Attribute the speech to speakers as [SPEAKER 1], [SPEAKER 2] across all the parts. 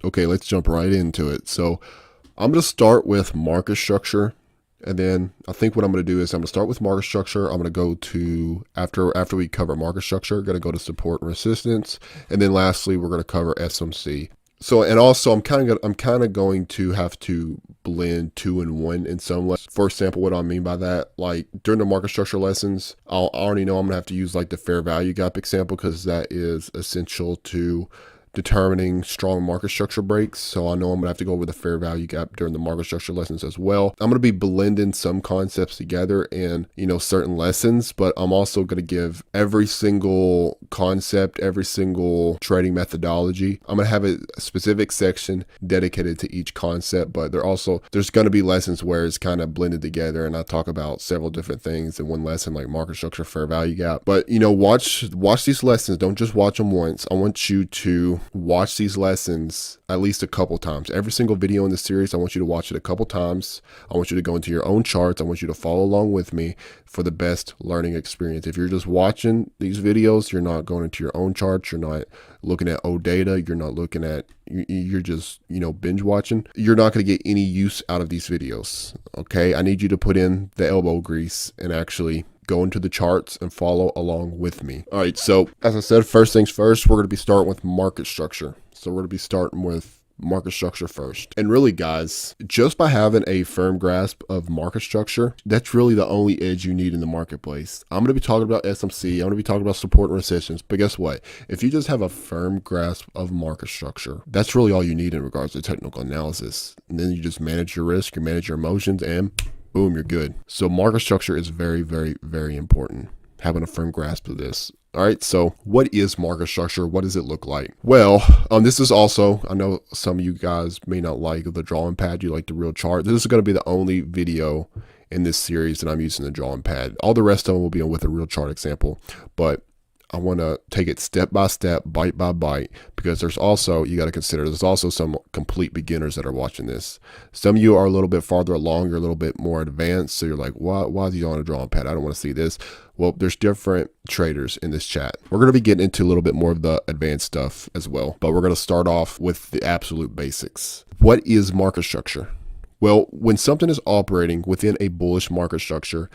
[SPEAKER 1] Okay, let's jump right into it. So I'm going to start with market structure. And then I think what I'm going to do is I'm going to start with market structure. I'm going to go to, after we cover market structure, going to go to support and resistance. And then lastly, we're going to cover SMC. So, and also I'm kind of going to have to blend 2 and 1 in some lessons. For example, what I mean by that, like during the market structure lessons, I already know I'm gonna have to use like the fair value gap example because that is essential to determining strong market structure breaks. So I know I'm gonna have to go over the fair value gap during the market structure lessons as well. I'm gonna be blending some concepts together in, certain lessons, but I'm also gonna give every single concept, every single trading methodology. I'm gonna have a specific section dedicated to each concept, but there's gonna be lessons where it's kind of blended together and I talk about several different things in one lesson, like market structure, fair value gap. But watch these lessons. Don't just watch them once. I want you to watch these lessons at least a couple times. Every single video in the series, I want you to watch it a couple times. I want you to go into your own charts. I want you to follow along with me for the best learning experience. If you're just watching these videos, you're not going into your own charts. You're not looking at old data. You're not looking at, you're just, binge watching. You're not going to get any use out of these videos. Okay. I need you to put in the elbow grease and actually go into the charts and follow along with me. All right, so as I said, first things first, we're going to be starting with market structure. So we're going to be starting with market structure first. And really, guys, just by having a firm grasp of market structure, that's really the only edge you need in the marketplace. I'm going to be talking about SMC. I'm going to be talking about support and resistance. But guess what? If you just have a firm grasp of market structure, that's really all you need in regards to technical analysis. And then you just manage your risk, you manage your emotions, and boom, you're good. So market structure is very, very, very important. Having a firm grasp of this. All right, so what is market structure? What does it look like? Well, this is also, I know some of you guys may not like the drawing pad, you like the real chart. This is going to be the only video in this series that I'm using the drawing pad. All the rest of them will be with a real chart example, but I want to take it step by step, bite by bite, because there's also, you got to consider, there's also some complete beginners that are watching this. Some of you are a little bit farther along, you're a little bit more advanced, so you're like, why is he on a drawing pad? I don't want to see this. Well, there's different traders in this chat. We're going to be getting into a little bit more of the advanced stuff as well, but we're going to start off with the absolute basics. What is market structure? Well, when something is operating within a bullish market structure,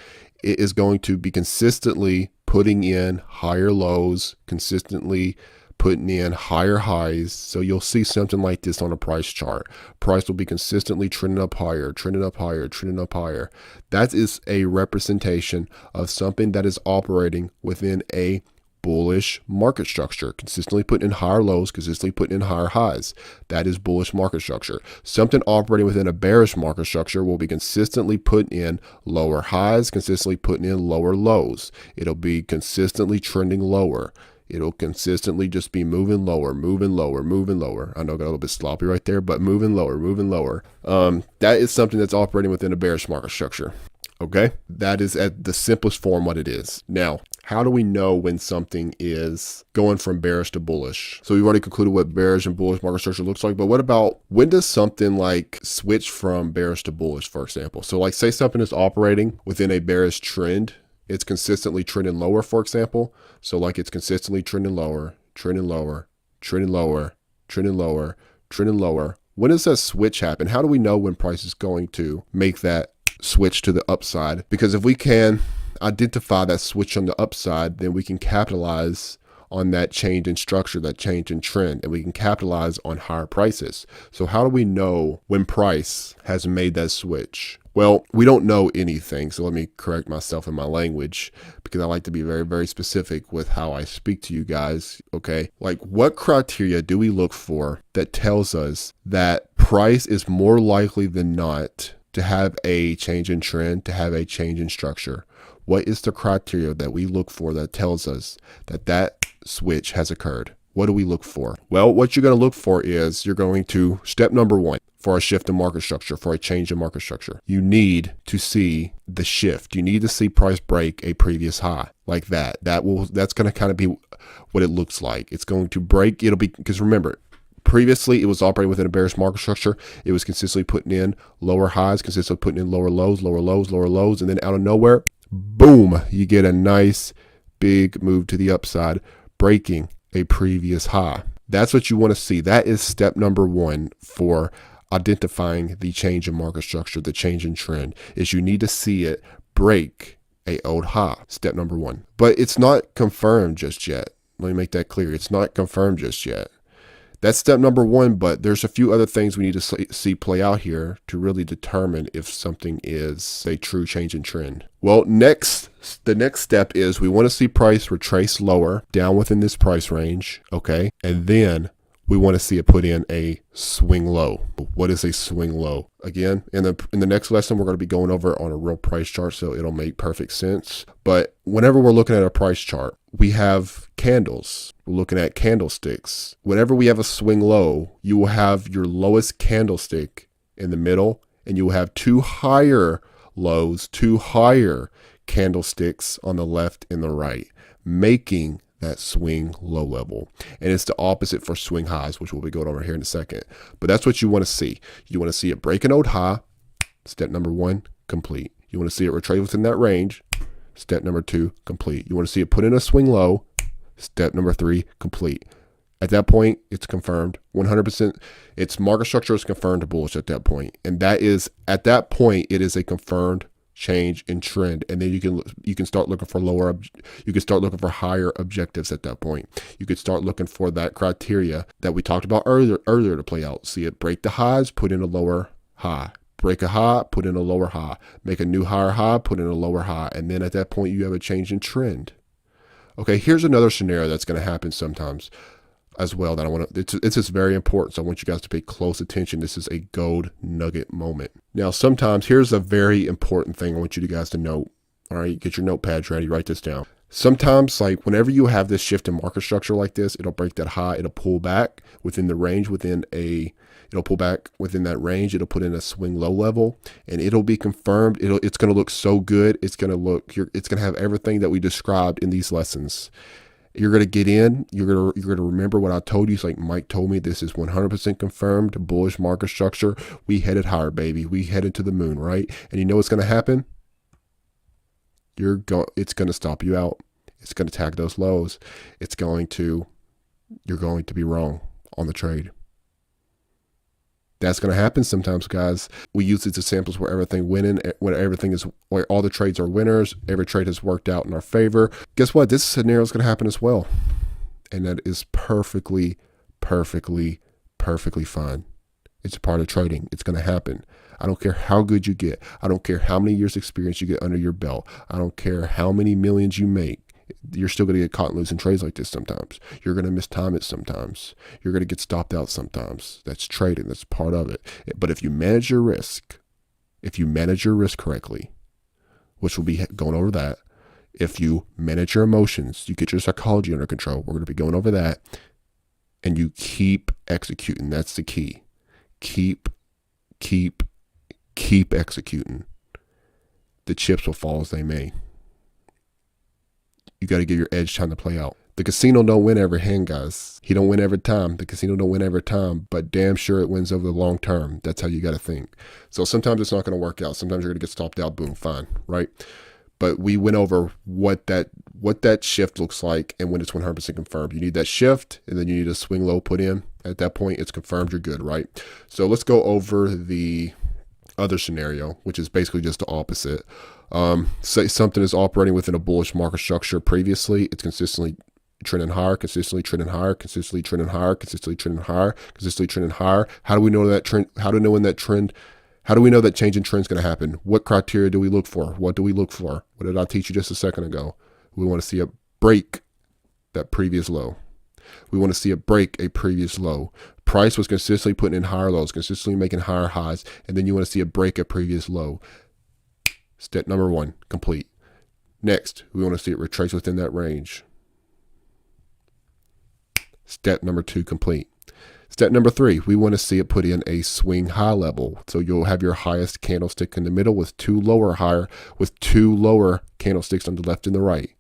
[SPEAKER 1] it is going to be consistently putting in higher lows, consistently putting in higher highs. So you'll see something like this on a price chart. Price will be consistently trending up higher, trending up higher, trending up higher. That is a representation of something that is operating within a bullish market structure, consistently putting in higher lows, consistently putting in higher highs. That is bullish market structure. Something operating within a bearish market structure will be consistently putting in lower highs, consistently putting in lower lows. It'll be consistently trending lower. It'll consistently just be moving lower, moving lower, moving lower. I know I got a little bit sloppy right there, but moving lower, moving lower. That is something that's operating within a bearish market structure. Okay, that is at the simplest form what it is. Now, how do we know when something is going from bearish to bullish? So we've already concluded what bearish and bullish market structure looks like, but what about when does something like switch from bearish to bullish, for example? So like say something is operating within a bearish trend, it's consistently trending lower, for example. So like it's consistently trending lower, trending lower, trending lower, trending lower, trending lower. When does that switch happen? How do we know when price is going to make that switch to the upside? Because if we can identify that switch on the upside, then we can capitalize on that change in structure, that change in trend, and we can capitalize on higher prices. So how do we know when price has made that switch? Well, we don't know anything. So let me correct myself in my language because I like to be very, very specific with how I speak to you guys. Okay. Like what criteria do we look for that tells us that price is more likely than not to have a change in trend, to have a change in structure? What is the criteria that we look for that tells us that that switch has occurred? What do we look for? Well, what you're going to look for is you're going to, step number one, for a shift in market structure, for a change in market structure, you need to see the shift. You need to see price break a previous high like that. That's going to kind of be what it looks like. It's going to break. It'll be, because remember, previously, it was operating within a bearish market structure. It was consistently putting in lower highs, consistently putting in lower lows, lower lows, lower lows, and then out of nowhere, boom, you get a nice big move to the upside, breaking a previous high. That's what you want to see. That is step number one for identifying the change in market structure, the change in trend, is you need to see it break a old high. Step number one. But it's not confirmed just yet. Let me make that clear. It's not confirmed just yet. That's step number one, but there's a few other things we need to see play out here to really determine if something is a true change in trend. Well, the next step is we want to see price retrace lower down within this price range, okay? And then we want to see it put in a swing low. What is a swing low? Again, in the next lesson, we're going to be going over on a real price chart, so it'll make perfect sense. But whenever we're looking at a price chart, we have candles. We're looking at candlesticks. Whenever we have a swing low, you will have your lowest candlestick in the middle, and you will have two higher lows, two higher candlesticks on the left and the right, making that swing low level. And it's the opposite for swing highs, which we'll be going over here in a second. But that's what you want to see. You want to see it break an old high. Step number one, complete. You want to see it retrace within that range. Step number two, complete. You want to see it put in a swing low. Step number three, complete. At that point, it's confirmed 100%. Its market structure is confirmed bullish at that point. And that is, at that point, it is a confirmed change in trend, and then you can start looking for you can start looking for higher objectives at that point. You could start looking for that criteria that we talked about earlier to play out. See it break the highs, put in a lower high, break a high, put in a lower high, make a new higher high, put in a lower high, and then at that point you have a change in trend. Okay, here's another scenario that's going to happen sometimes as well that I want to, it's just very important. So I want you guys to pay close attention. This is a gold nugget moment. Now, sometimes here's a very important thing I want you guys to note. All right, get your notepads ready, write this down. Sometimes, like whenever you have this shift in market structure like this, it'll break that high, it'll pull back within the range, it'll pull back within that range, it'll put in a swing low level, and it'll be confirmed. It's going to look so good. It's going to have everything that we described in these lessons. You're going to get in, you're going to remember what I told you. It's like Mike told me, this is 100% confirmed bullish market structure. We headed higher, baby. We headed to the moon, right? And you know what's going to happen? It's going to stop you out. It's going to tag those lows. You're going to be wrong on the trade. That's going to happen sometimes, guys. We use these examples where where all the trades are winners. Every trade has worked out in our favor. Guess what? This scenario is going to happen as well. And that is perfectly, perfectly, perfectly fine. It's a part of trading. It's going to happen. I don't care how good you get. I don't care how many years experience you get under your belt. I don't care how many millions you make. You're still going to get caught in losing trades like this sometimes. You're going to mistime it sometimes. You're going to get stopped out sometimes. That's trading. That's part of it. But if you manage your risk correctly, which we'll be going over that, if you manage your emotions, you get your psychology under control, we're going to be going over that, and you keep executing. That's the key. Keep executing. The chips will fall as they may. You got to give your edge time to play out. The casino don't win every hand, guys. He don't win every time. The casino don't win every time, but damn sure it wins over the long term. That's how you got to think. So sometimes it's not going to work out. Sometimes you're going to get stopped out. Boom, fine, right? But we went over what that shift looks like and when it's 100% confirmed. You need that shift, and then you need a swing low put in. At that point, it's confirmed. You're good, right? So let's go over the other scenario, which is basically just the opposite. Say something is operating within a bullish market structure previously. It's consistently trending higher, consistently trending higher, consistently trending higher, consistently trending higher, consistently trending higher. How do we know that trend? How do we know that change in trend is going to happen? What criteria do we look for? What do we look for? What did I teach you just a second ago? We want to see it break that previous low. We want to see it break a previous low. Price was consistently putting in higher lows, consistently making higher highs, and then you want to see it break a previous low. Step number one, complete. Next, we want to see it retrace within that range. Step number two, complete. Step number three, we want to see it put in a swing high level. So you'll have your highest candlestick in the middle with two lower candlesticks on the left and the right.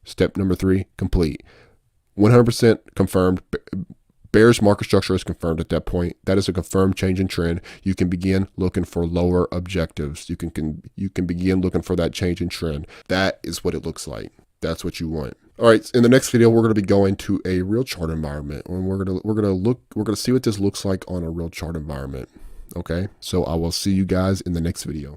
[SPEAKER 1] Step number three, complete. 100% confirmed. Bearish market structure is confirmed at that point. That is a confirmed change in trend. You can begin looking for lower objectives. You can begin looking for that change in trend. That is what it looks like. That's what you want. All right, in the next video, we're going to be going to a real chart environment, and we're going to see what this looks like on a real chart environment. Okay, so I will see you guys in the next video.